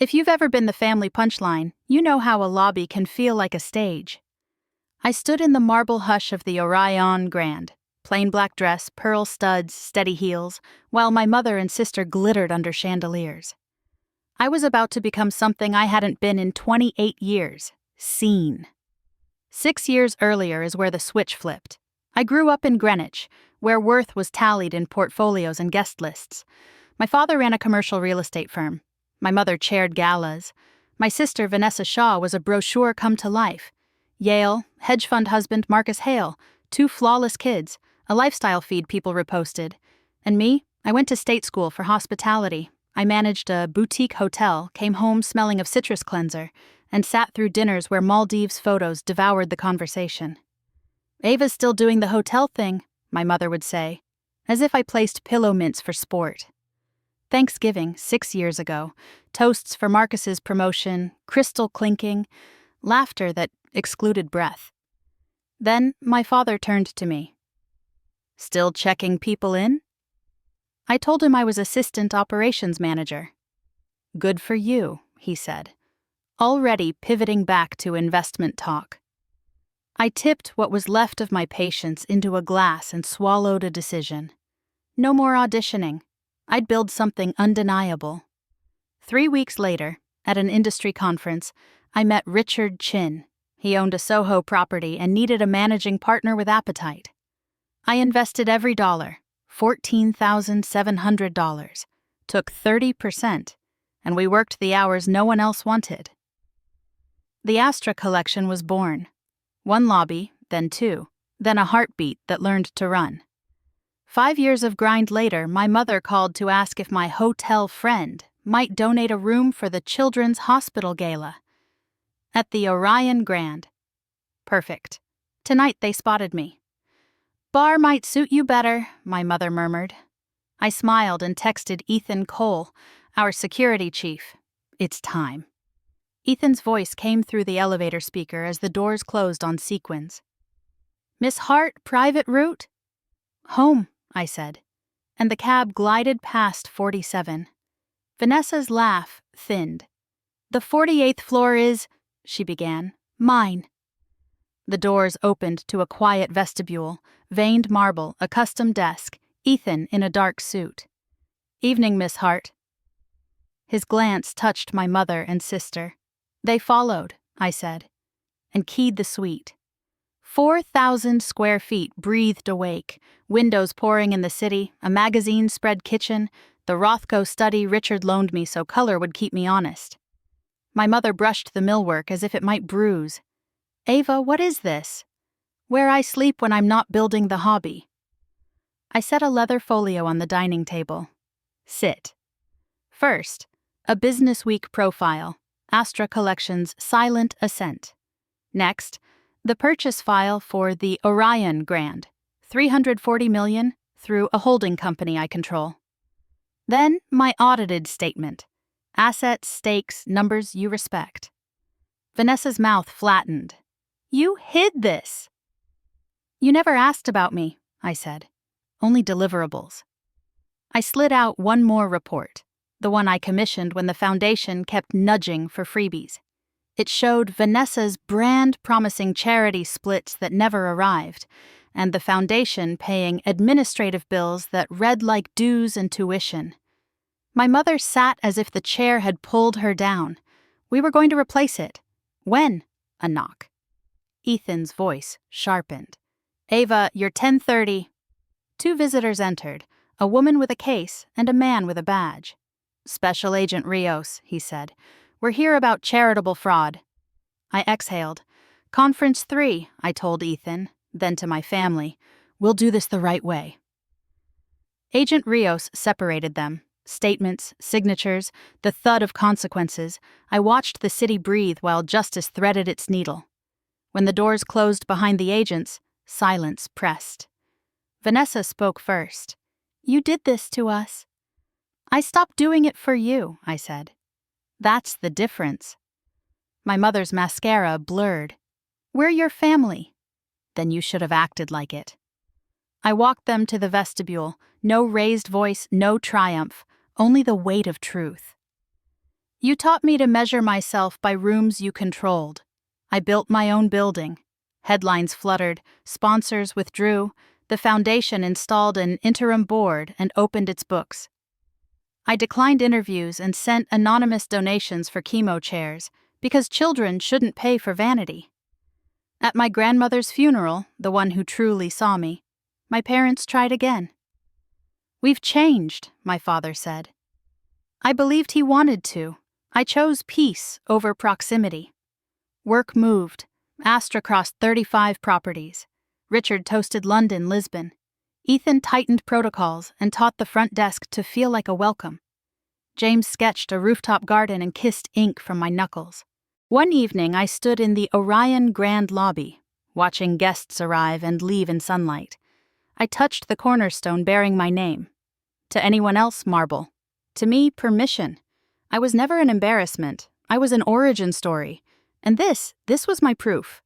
If you've ever been the family punchline, you know how a lobby can feel like a stage. I stood in the marble hush of the Orion Grand, plain black dress, pearl studs, steady heels, while my mother and sister glittered under chandeliers. I was about to become something I hadn't been in 28 years, seen. 6 years earlier is where the switch flipped. I grew up in Greenwich, where worth was tallied in portfolios and guest lists. My father ran a commercial real estate firm. My mother chaired galas. My sister, Vanessa Shaw, was a brochure come to life. Yale, hedge fund husband Marcus Hale, 2 flawless kids, a lifestyle feed people reposted. And me, I went to state school for hospitality. I managed a boutique hotel, came home smelling of citrus cleanser, and sat through dinners where Maldives photos devoured the conversation. "Ava's still doing the hotel thing," my mother would say, as if I placed pillow mints for sport. Thanksgiving, 6 years ago, toasts for Marcus's promotion, crystal clinking, laughter that excluded breath. Then my father turned to me. "Still checking people in?" I told him I was assistant operations manager. "Good for you," he said, already pivoting back to investment talk. I tipped what was left of my patience into a glass and swallowed a decision. No more auditioning. I'd build something undeniable. 3 weeks later, at an industry conference, I met Richard Chin. He owned a Soho property and needed a managing partner with appetite. I invested every dollar, $14,700, took 30%, and we worked the hours no one else wanted. The Astra collection was born. 1 lobby, then 2, then a heartbeat that learned to run. 5 years of grind later, my mother called to ask if my hotel friend might donate a room for the Children's Hospital Gala. At the Orion Grand. Perfect. Tonight they spotted me. "Bar might suit you better," my mother murmured. I smiled and texted Ethan Cole, our security chief. "It's time." Ethan's voice came through the elevator speaker as the doors closed on sequins. "Miss Hart, private route?" "Home," I said, and the cab glided past 47. Vanessa's laugh thinned. "The 48th floor is," she began, "mine." The doors opened to a quiet vestibule, veined marble, a custom desk, Ethan in a dark suit. "Evening, Miss Hart." His glance touched my mother and sister. They followed, I said, and keyed the suite. 4,000 square feet breathed awake, windows pouring in the city, a magazine-spread kitchen, the Rothko study Richard loaned me so color would keep me honest. My mother brushed the millwork as if it might bruise. "Ava, what is this?" "Where I sleep when I'm not building the hobby." I set a leather folio on the dining table. "Sit." First, a Business Week profile, Astra Collection's Silent Ascent. Next, the purchase file for the Orion Grand, $340 million through a holding company I control. Then my audited statement, assets, stakes, numbers you respect. Vanessa's mouth flattened. "You hid this." "You never asked about me," I said. "Only deliverables." I slid out one more report, the one I commissioned when the foundation kept nudging for freebies. It showed Vanessa's brand-promising charity splits that never arrived, and the foundation paying administrative bills that read like dues and tuition. My mother sat as if the chair had pulled her down. We were going to replace it. When? A knock. Ethan's voice sharpened. "Ava, you're 10:30. 2 visitors entered, a woman with a case and a man with a badge. "Special Agent Rios," he said. "We're here about charitable fraud." I exhaled. "Conference 3, I told Ethan, then to my family. "We'll do this the right way." Agent Rios separated them. Statements, signatures, the thud of consequences. I watched the city breathe while justice threaded its needle. When the doors closed behind the agents, silence pressed. Vanessa spoke first. "You did this to us." "I stopped doing it for you," I said. "That's the difference." My mother's mascara blurred. "We're your family." "Then you should have acted like it." I walked them to the vestibule, no raised voice, no triumph, only the weight of truth. You taught me to measure myself by rooms you controlled. I built my own building. Headlines fluttered, sponsors withdrew, the foundation installed an interim board and opened its books. I declined interviews and sent anonymous donations for chemo chairs because children shouldn't pay for vanity. At my grandmother's funeral, the one who truly saw me, my parents tried again. "We've changed," my father said. I believed he wanted to. I chose peace over proximity. Work moved. Astra crossed 35 properties. Richard toasted London, Lisbon. Ethan tightened protocols and taught the front desk to feel like a welcome. James sketched a rooftop garden and kissed ink from my knuckles. One evening I stood in the Orion Grand Lobby, watching guests arrive and leave in sunlight. I touched the cornerstone bearing my name. To anyone else, marble. To me, permission. I was never an embarrassment. I was an origin story. And this was my proof.